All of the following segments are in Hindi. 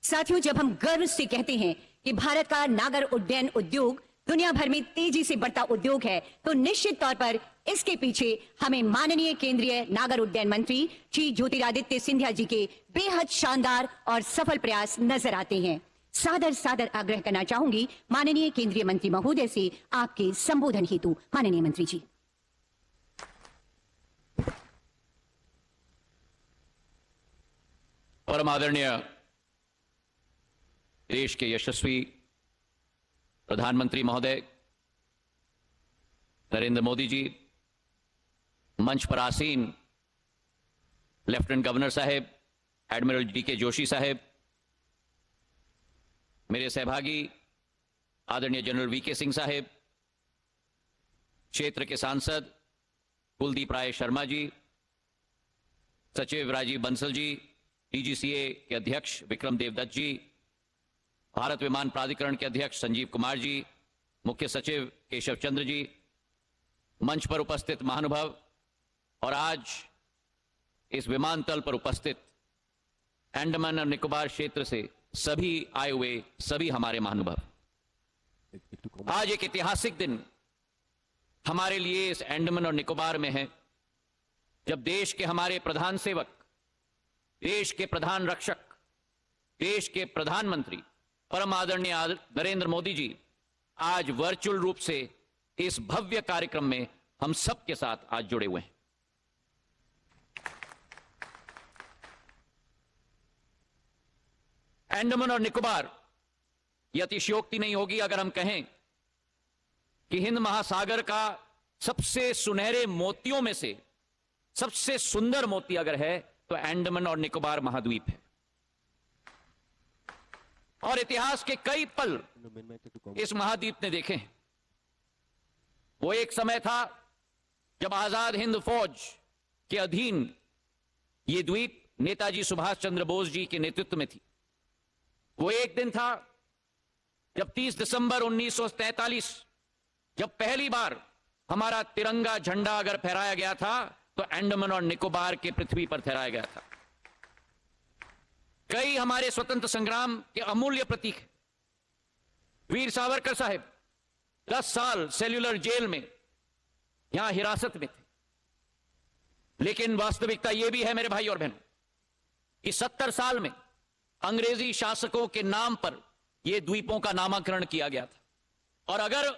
साथियों, जब हम गर्व से कहते हैं कि भारत का नागर उड्डयन उद्योग दुनिया भर में तेजी से बढ़ता उद्योग है, तो निश्चित तौर पर इसके पीछे हमें माननीय केंद्रीय नागर उड्डयन मंत्री श्री ज्योतिरादित्य सिंधिया जी के बेहद शानदार और सफल प्रयास नजर आते हैं। सादर सादर आग्रह करना चाहूंगी माननीय केंद्रीय मंत्री महोदय से आपके संबोधन हेतु। माननीय मंत्री जी। परम आदरणीय देश के यशस्वी प्रधानमंत्री महोदय नरेंद्र मोदी जी, मंच पर आसीन लेफ्टिनेंट गवर्नर साहब, एडमिरल डीके जोशी साहब, मेरे सहभागी आदरणीय जनरल वीके सिंह साहब, क्षेत्र के सांसद कुलदीप राय शर्मा जी, सचिव राजीव बंसल जी, डीजीसीए के अध्यक्ष विक्रम देवदत्त जी, भारत विमान प्राधिकरण के अध्यक्ष संजीव कुमार जी, मुख्य सचिव केशव चंद्र जी, मंच पर उपस्थित महानुभाव और आज इस विमानतल पर उपस्थित अंडमान और निकोबार क्षेत्र से सभी आए हुए सभी हमारे महानुभाव, आज एक ऐतिहासिक दिन हमारे लिए इस अंडमान और निकोबार में है, जब देश के हमारे प्रधान सेवक, देश के प्रधान रक्षक, देश के प्रधानमंत्री परम आदरणीय नरेंद्र मोदी जी आज वर्चुअल रूप से इस भव्य कार्यक्रम में हम सब के साथ आज जुड़े हुए हैं। अंडमान और निकोबार, यह अतिशयोक्ति नहीं होगी अगर हम कहें कि हिंद महासागर का सबसे सुनहरे मोतियों में से सबसे सुंदर मोती अगर है तो अंडमान और निकोबार महाद्वीप है। और इतिहास के कई पल इस महाद्वीप ने देखे हैं। वो एक समय था जब आजाद हिंद फौज के अधीन ये द्वीप नेताजी सुभाष चंद्र बोस जी के नेतृत्व में थी। वो एक दिन था जब 30 दिसंबर 1943 जब पहली बार हमारा तिरंगा झंडा अगर फहराया गया था तो अंडमान और निकोबार के पृथ्वी पर फहराया गया था। कई हमारे स्वतंत्र संग्राम के अमूल्य प्रतीक हैं। वीर सावरकर साहब 10 साल सेल्यूलर जेल में यहां हिरासत में थे, लेकिन वास्तविकता यह भी है मेरे भाई और बहनों कि 70 साल में अंग्रेजी शासकों के नाम पर यह द्वीपों का नामकरण किया गया था। और अगर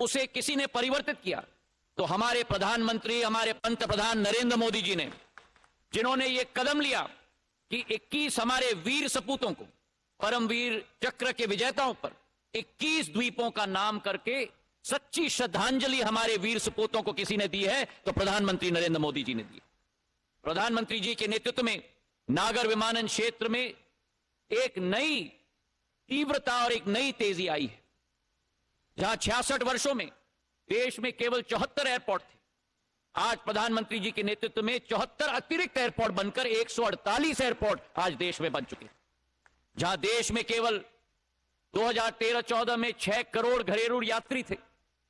उसे किसी ने परिवर्तित किया तो हमारे प्रधानमंत्री, हमारे पंत प्रधान नरेंद्र मोदी जी ने, जिन्होंने यह कदम लिया कि 21 हमारे वीर सपूतों को, परमवीर चक्र के विजेताओं पर 21 द्वीपों का नाम करके सच्ची श्रद्धांजलि हमारे वीर सपूतों को किसी ने दी है तो प्रधानमंत्री नरेंद्र मोदी जी ने दी। प्रधानमंत्री जी के नेतृत्व में नागर विमानन क्षेत्र में एक नई तीव्रता और एक नई तेजी आई है। जहां 66 वर्षों में देश में केवल 74 एयरपोर्ट थे, आज प्रधानमंत्री जी के नेतृत्व में 74 अतिरिक्त एयरपोर्ट बनकर 148 एयरपोर्ट आज देश में बन चुके हैं। जहां देश में केवल 2013-14 में 6 करोड़ घरेलू यात्री थे,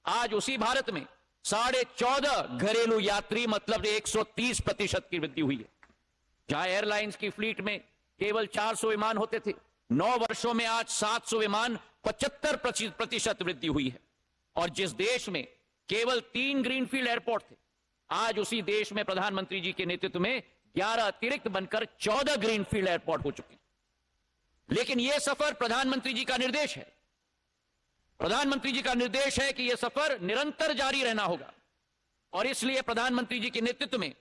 आज उसी भारत में 14.5 घरेलू यात्री, मतलब 130% की वृद्धि हुई है। जहां एयरलाइंस की फ्लीट में केवल 400 विमान होते थे, 9 वर्षों में आज 700 विमान, 75% वृद्धि हुई है। और जिस देश में केवल 3 ग्रीनफील्ड एयरपोर्ट थे, आज उसी देश में प्रधानमंत्री जी के नेतृत्व में 11 अतिरिक्त बनकर 14 ग्रीनफील्ड एयरपोर्ट हो चुके हैं। लेकिन यह सफर प्रधानमंत्री जी का निर्देश है। प्रधानमंत्री जी का निर्देश है कि यह सफर निरंतर जारी रहना होगा। और इसलिए प्रधानमंत्री जी के नेतृत्व में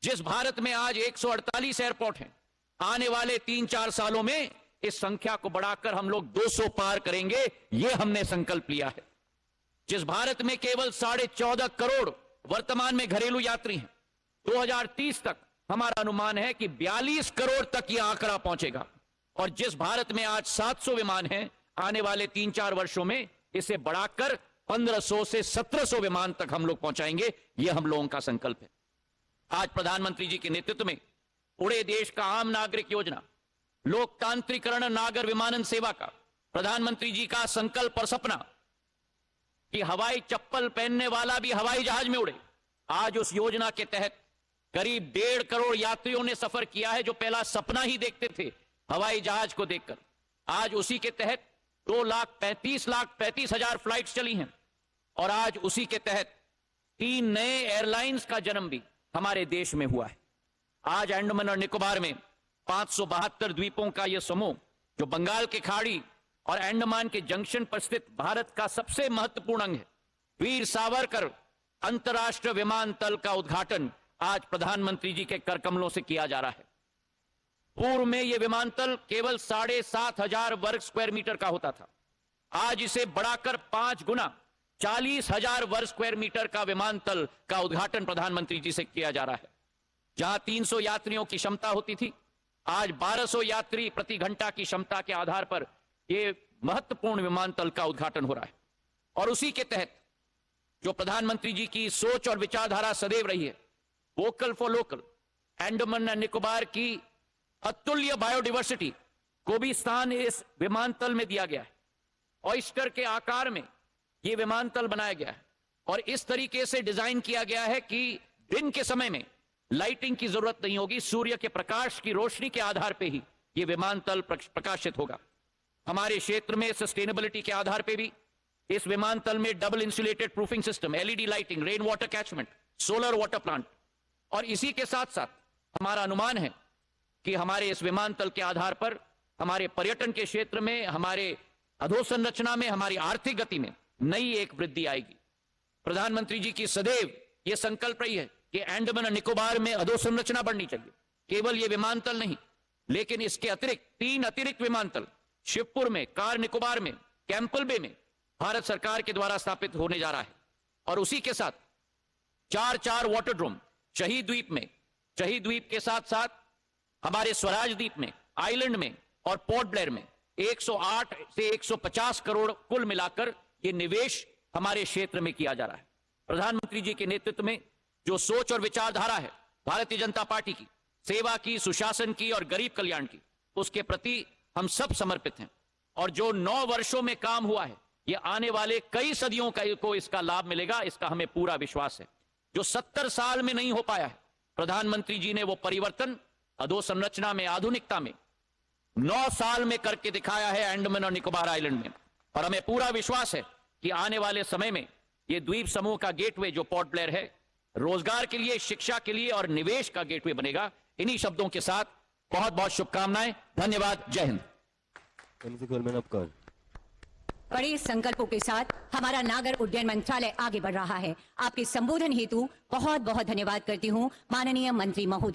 जिस भारत में आज 148 एयरपोर्ट हैं, आने वाले 3-4 सालों में इस संख्या को बढ़ाकर हम लोग 200 पार करेंगे, यह हमने संकल्प लिया है। जिस भारत में केवल 14.5 करोड़ वर्तमान में घरेलू यात्री हैं, 2030 तक हमारा अनुमान है कि 42 करोड़ तक यह आंकड़ा पहुंचेगा। और जिस भारत में आज 700 विमान हैं, आने वाले 3-4 वर्षों में इसे बढ़ाकर 1500 से 1700 विमान तक हम लोग पहुंचाएंगे, यह हम लोगों का संकल्प है। आज प्रधानमंत्री जी के नेतृत्व में पूरे देश का आम नागरिक योजना, लोकतांत्रिकरण नागर विमानन सेवा का प्रधानमंत्री जी का संकल्प और सपना कि हवाई चप्पल पहनने वाला भी हवाई जहाज में उड़े, आज उस योजना के तहत करीब 1.5 करोड़ यात्रियों ने सफर किया है, जो पहला सपना ही देखते थे हवाई जहाज को देखकर। आज उसी के तहत 2,35,35,000 फ्लाइट्स चली हैं और आज उसी के तहत 3 नए एयरलाइंस का जन्म भी हमारे देश में हुआ है। आज अंडमान और निकोबार में 572 द्वीपों का यह समूह जो बंगाल की खाड़ी और अंडमान के जंक्शन पर स्थित भारत का सबसे महत्वपूर्ण अंग है, वीर सावरकर अंतर्राष्ट्रीय विमानतल का उद्घाटन आज प्रधानमंत्री जी के कर कमलों से किया जा रहा है। पूर्व में यह विमानतल केवल 7,500 वर्ग स्क्वायर मीटर का होता था। आज इसे बढ़ाकर 5 गुना 40,000 वर्ग स्क्वायर मीटर का विमानतल का उद्घाटन प्रधानमंत्री जी से किया जा रहा है। जहां 300 यात्रियों की क्षमता होती थी, आज 1200 यात्री प्रति घंटा की क्षमता के आधार पर यह महत्वपूर्ण विमानतल का उद्घाटन हो रहा है। और उसी के तहत जो प्रधानमंत्री जी की सोच और विचारधारा सदैव रही है, vocal for local, Andaman and Nicobar की अतुल्य बायोडाइवर्सिटी को भी स्थान इस विमानतल में दिया गया है। ऑयस्टर के आकार में यह विमानतल बनाया गया है और इस तरीके से डिजाइन किया गया है कि दिन के समय में लाइटिंग की जरूरत नहीं होगी, सूर्य के प्रकाश की रोशनी के आधार पर ही यह विमानतल प्रकाशित होगा। हमारे क्षेत्र में सस्टेनेबिलिटी के आधार पर भी इस विमानतल में double insulated proofing system, LED lighting, rain water catchment, solar water plant और इसी के साथ साथ हमारा अनुमान है कि हमारे इस विमानतल के आधार पर हमारे पर्यटन के क्षेत्र में, हमारे अधोसंरचना में, हमारी आर्थिक गति में नई एक वृद्धि आएगी। प्रधानमंत्री जी की सदैव यह संकल्प रही है कि अंडमान और निकोबार में अधोसंरचना बढ़नी चाहिए। केवल यह विमानतल नहीं, लेकिन इसके अतिरिक्त 3 अतिरिक्त विमानतल शिवपुर में, कार निकोबार में, कैंपल बे में भारत सरकार के द्वारा स्थापित होने जा रहा है। और उसी के साथ 4 वाटरड्रोम शहीद द्वीप में, शहीद द्वीप के साथ साथ हमारे स्वराज द्वीप में, आइलैंड में और पोर्ट ब्लेयर में 108 से 150 करोड़ कुल मिलाकर यह निवेश हमारे क्षेत्र में किया जा रहा है। प्रधानमंत्री जी के नेतृत्व में जो सोच और विचारधारा है भारतीय जनता पार्टी की, सेवा की, सुशासन की और गरीब कल्याण की, उसके प्रति हम सब समर्पित हैं। और जो 9 वर्षों में काम हुआ है, यह आने वाले कई सदियों को इसका लाभ मिलेगा, इसका हमें पूरा विश्वास है। जो 70 साल में नहीं हो पाया है, प्रधानमंत्री जी ने वो परिवर्तन अधोसंरचना में, आधुनिकता में 9 साल में करके दिखाया है अंडमान और निकोबार आइलैंड में। और हमें पूरा विश्वास है कि आने वाले समय में यह द्वीप समूह का गेटवे जो पोर्ट ब्लेयर है, रोजगार के लिए, शिक्षा के लिए और निवेश का गेटवे बनेगा। इन्हीं शब्दों के साथ बहुत बहुत शुभकामनाएं। धन्यवाद। जय हिंद। बड़े संकल्पों के साथ हमारा नागर उड्डयन मंत्रालय आगे बढ़ रहा है। आपके संबोधन हेतु बहुत बहुत धन्यवाद करती हूं माननीय मंत्री महोदय।